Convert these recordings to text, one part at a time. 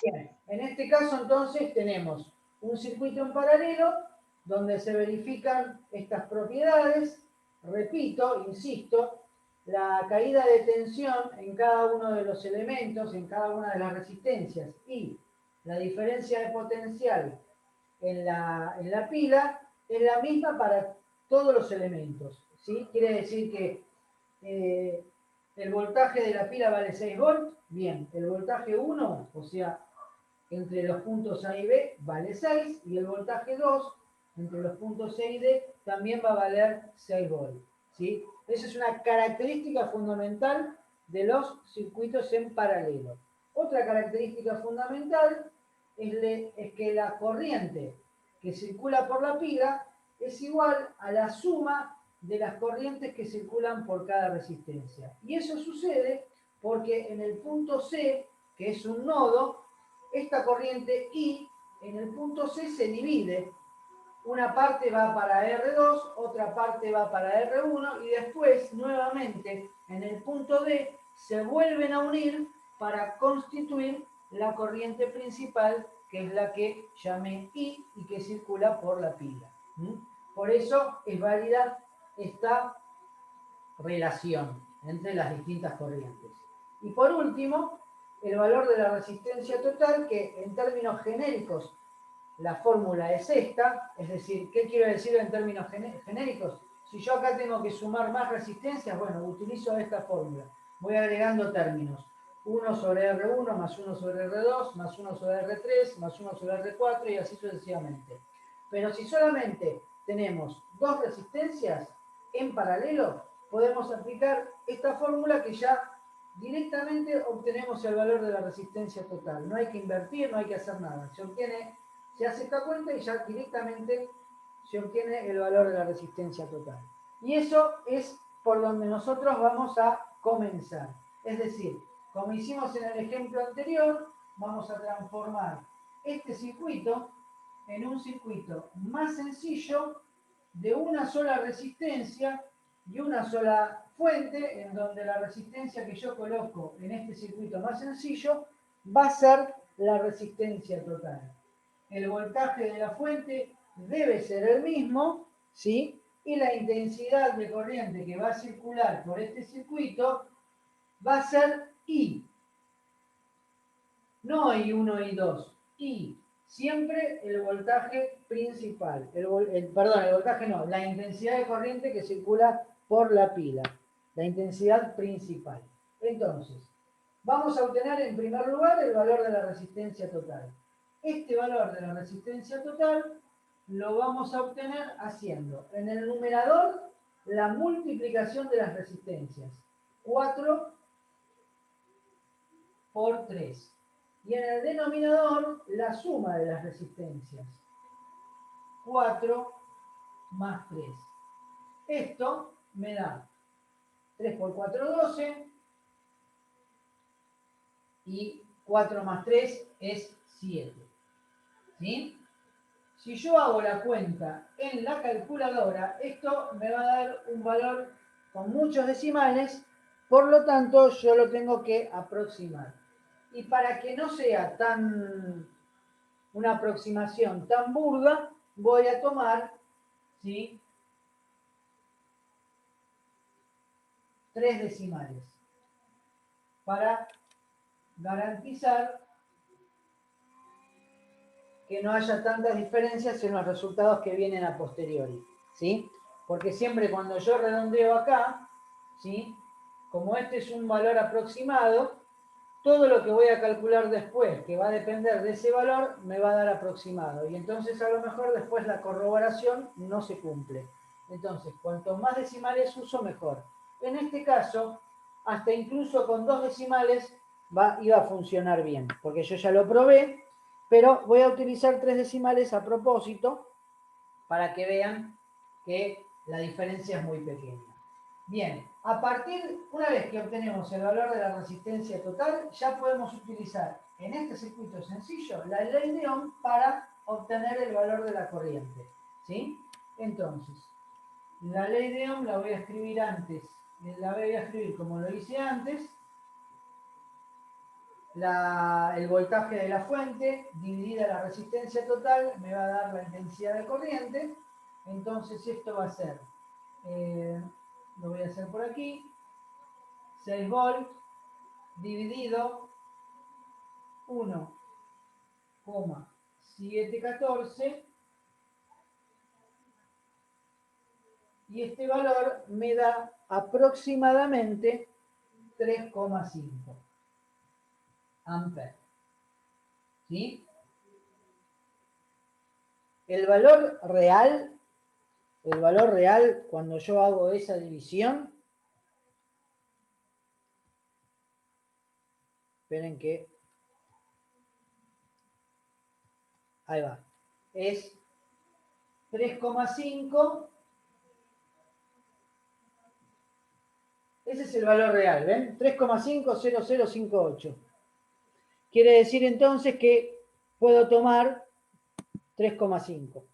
Bien, en este caso entonces tenemos un circuito en paralelo donde se verifican estas propiedades. Repito, insisto, la caída de tensión en cada uno de los elementos, en cada una de las resistencias y la diferencia de potencial en la pila es la misma para todos los elementos. ¿Sí? Quiere decir que el voltaje de la pila vale 6 volts. Bien, el voltaje 1, o sea, entre los puntos A y B vale 6 y el voltaje 2 entre los puntos C y D también va a valer 6 volts. ¿Sí? Esa es una característica fundamental de los circuitos en paralelo. Otra característica fundamental es que la corriente que circula por la pila es igual a la suma de las corrientes que circulan por cada resistencia. Y eso sucede porque en el punto C, que es un nodo, esta corriente I en el punto C se divide. Una parte va para R2, otra parte va para R1 y después nuevamente en el punto D se vuelven a unir para constituir la corriente principal, que es la que llamé I y que circula por la pila. Por eso es válida esta relación entre las distintas corrientes. Y por último, el valor de la resistencia total, que en términos genéricos la fórmula es esta, es decir, ¿qué quiero decir en términos genéricos? Si yo acá tengo que sumar más resistencias, bueno, utilizo esta fórmula. Voy agregando términos. 1 sobre R1 más 1 sobre R2 más 1 sobre R3 más 1 sobre R4 y así sucesivamente. Pero si solamente tenemos dos resistencias en paralelo, podemos aplicar esta fórmula que ya directamente obtenemos el valor de la resistencia total. No hay que invertir, no hay que hacer nada. Se hace esta cuenta y ya directamente se obtiene el valor de la resistencia total. Y eso es por donde nosotros vamos a comenzar. Es decir, como hicimos en el ejemplo anterior, vamos a transformar este circuito en un circuito más sencillo de una sola resistencia y una sola fuente, en donde la resistencia que yo coloco en este circuito más sencillo va a ser la resistencia total. El voltaje de la fuente debe ser el mismo, ¿sí? Y la intensidad de corriente que va a circular por este circuito va a ser I. No I1, I2, I. Siempre el voltaje principal. Perdón, el voltaje no, la intensidad de corriente que circula por la pila. La intensidad principal. Entonces, vamos a obtener en primer lugar el valor de la resistencia total. Este valor de la resistencia total lo vamos a obtener haciendo en el numerador la multiplicación de las resistencias. 4 por 3. Y en el denominador la suma de las resistencias. 4 más 3. Esto me da 3 por 4, 12. Y 4 más 3 es 7. ¿Sí? Si yo hago la cuenta en la calculadora, esto me va a dar un valor con muchos decimales, por lo tanto yo lo tengo que aproximar. Y para que no sea una aproximación tan burda, voy a tomar, ¿sí?, 3 decimales para garantizar que no haya tantas diferencias en los resultados que vienen a posteriori, ¿sí? Porque siempre cuando yo redondeo acá, ¿sí?, como este es un valor aproximado, todo lo que voy a calcular después, que va a depender de ese valor, me va a dar aproximado. Y entonces a lo mejor después la corroboración no se cumple. Entonces, cuanto más decimales uso, mejor. En este caso, hasta incluso con 2 decimales iba a funcionar bien, porque yo ya lo probé, pero voy a utilizar 3 decimales a propósito para que vean que la diferencia es muy pequeña. Bien, una vez que obtenemos el valor de la resistencia total, ya podemos utilizar en este circuito sencillo la ley de Ohm para obtener el valor de la corriente. ¿Sí? Entonces, la ley de Ohm la voy a escribir antes, la voy a escribir como lo hice antes. el voltaje de la fuente dividida la resistencia total me va a dar la intensidad de corriente. Entonces esto va a ser, lo voy a hacer por aquí, 6 volts dividido 1,714, y este valor me da aproximadamente 3,5 amperes. ¿Sí? El valor real cuando yo hago esa división, esperen que, ahí va, es 3,5. Ese es el valor real, ¿ven? 3,50058. Quiere decir entonces que puedo tomar 3,5.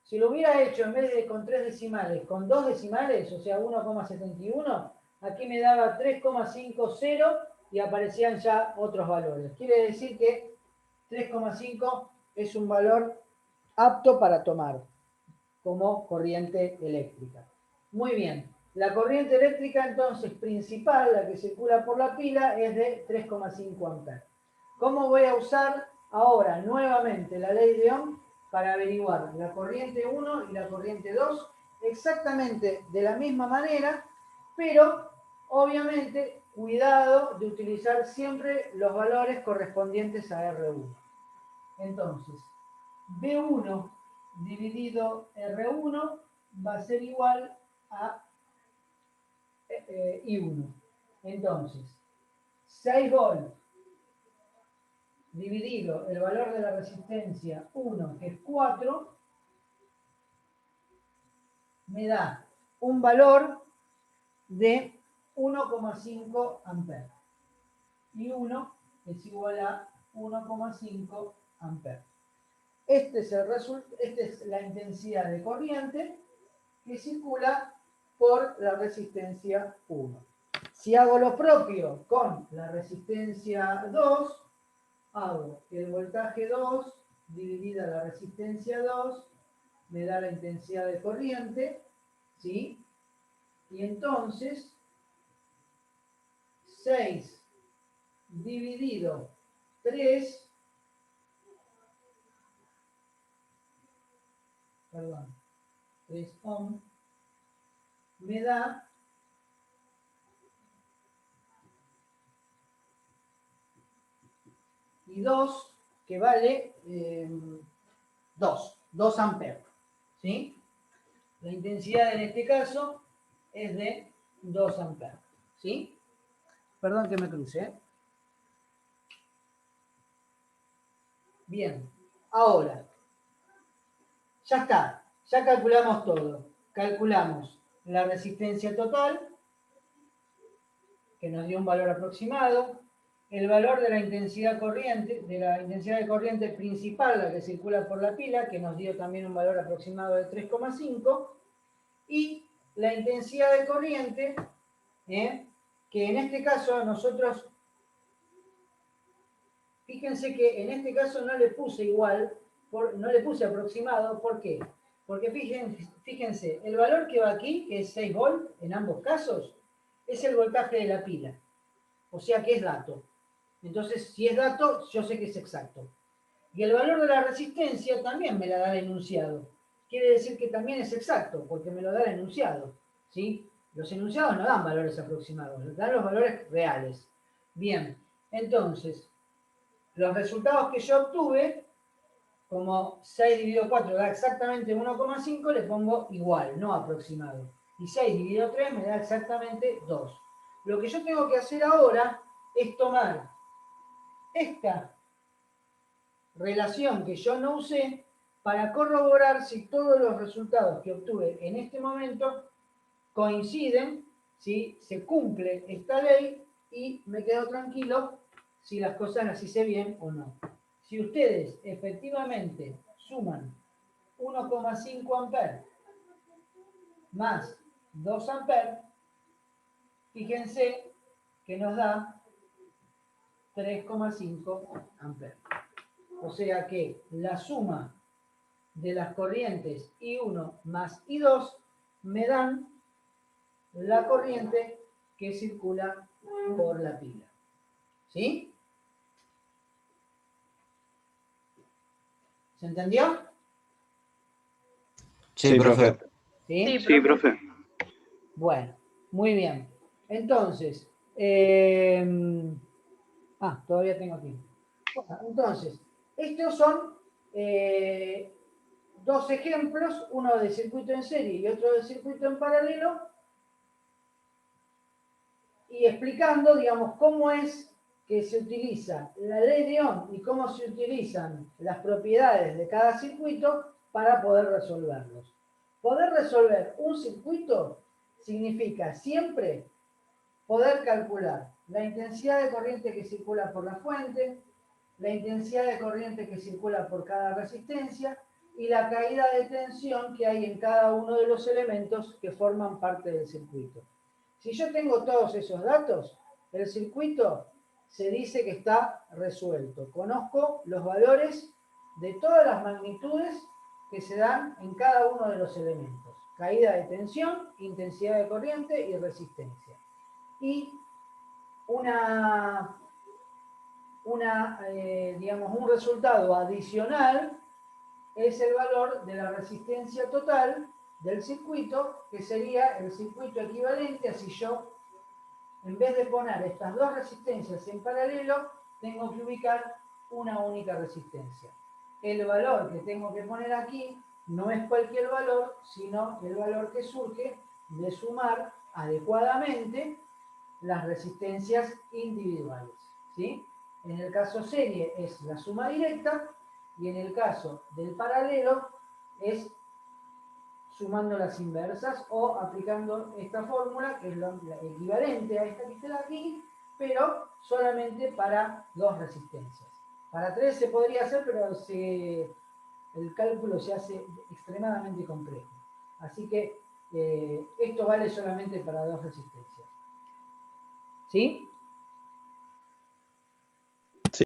Si lo hubiera hecho en vez de con 3 decimales, con 2 decimales, o sea 1,71, aquí me daba 3,50 y aparecían ya otros valores. Quiere decir que 3,5 es un valor apto para tomar como corriente eléctrica. Muy bien. La corriente eléctrica entonces principal, la que circula por la pila, es de 3,5 amperes. ¿Cómo voy a usar ahora nuevamente la ley de Ohm para averiguar la corriente 1 y la corriente 2? Exactamente de la misma manera, pero obviamente cuidado de utilizar siempre los valores correspondientes a R1. Entonces, B1 dividido R1 va a ser igual a I1. Entonces, 6 volts dividido el valor de la resistencia 1, que es 4, me da un valor de 1,5 amperes. Y 1 es igual a 1,5 amperes. Esta es la intensidad de corriente que circula por la resistencia 1. Si hago lo propio con la resistencia 2, hago el voltaje 2 dividida la resistencia 2, me da la intensidad de corriente, ¿sí? Y entonces 6 dividido 3, perdón, 3 ohm, me da 2, que vale 2 amperes, ¿sí? La intensidad en este caso es de 2 amperes, ¿sí? Perdón que me cruce, ¿eh? Bien, ahora, ya está, ya calculamos todo. Calculamos la resistencia total, que nos dio un valor aproximado, el valor de la intensidad corriente, de la intensidad de corriente principal, la que circula por la pila, que nos dio también un valor aproximado de 3,5, y la intensidad de corriente, que en este caso nosotros, fíjense que en este caso no le puse igual, no le puse aproximado, ¿por qué? Porque fíjense, el valor que va aquí, que es 6 volts en ambos casos, es el voltaje de la pila, o sea que es dato. Entonces, si es dato, yo sé que es exacto. Y el valor de la resistencia también me la da el enunciado. Quiere decir que también es exacto, porque me lo da el enunciado, ¿sí? Los enunciados no dan valores aproximados, dan los valores reales. Bien, entonces, los resultados que yo obtuve, como 6 dividido 4 da exactamente 1,5, le pongo igual, no aproximado. Y 6 dividido 3 me da exactamente 2. Lo que yo tengo que hacer ahora es tomar esta relación que yo no usé para corroborar si todos los resultados que obtuve en este momento coinciden, si se cumple esta ley y me quedo tranquilo si las cosas las hice bien o no. Si ustedes efectivamente suman 1,5 amperes más 2 amperes, fíjense que nos da 3,5 amperes. O sea que la suma de las corrientes I1 más I2 me dan la corriente que circula por la pila. ¿Sí? ¿Se entendió? Sí, profe. ¿Sí? Sí, profe. Bueno, muy bien. Entonces, todavía tengo tiempo. Bueno, entonces, estos son dos ejemplos, uno de circuito en serie y otro de circuito en paralelo, y explicando, digamos, cómo es que se utiliza la ley de Ohm y cómo se utilizan las propiedades de cada circuito para poder resolverlos. Poder resolver un circuito significa siempre poder calcular la intensidad de corriente que circula por la fuente, la intensidad de corriente que circula por cada resistencia y la caída de tensión que hay en cada uno de los elementos que forman parte del circuito. Si yo tengo todos esos datos, el circuito se dice que está resuelto. Conozco los valores de todas las magnitudes que se dan en cada uno de los elementos. Caída de tensión, intensidad de corriente y resistencia. Y digamos, un resultado adicional es el valor de la resistencia total del circuito, que sería el circuito equivalente a si yo, en vez de poner estas dos resistencias en paralelo, tengo que ubicar una única resistencia. El valor que tengo que poner aquí no es cualquier valor, sino el valor que surge de sumar adecuadamente las resistencias individuales, ¿sí? En el caso serie es la suma directa y en el caso del paralelo es sumando las inversas o aplicando esta fórmula, que es la equivalente a esta que está aquí, pero solamente para dos resistencias. Para tres se podría hacer, pero el cálculo se hace extremadamente complejo. Así que esto vale solamente para dos resistencias. ¿Sí?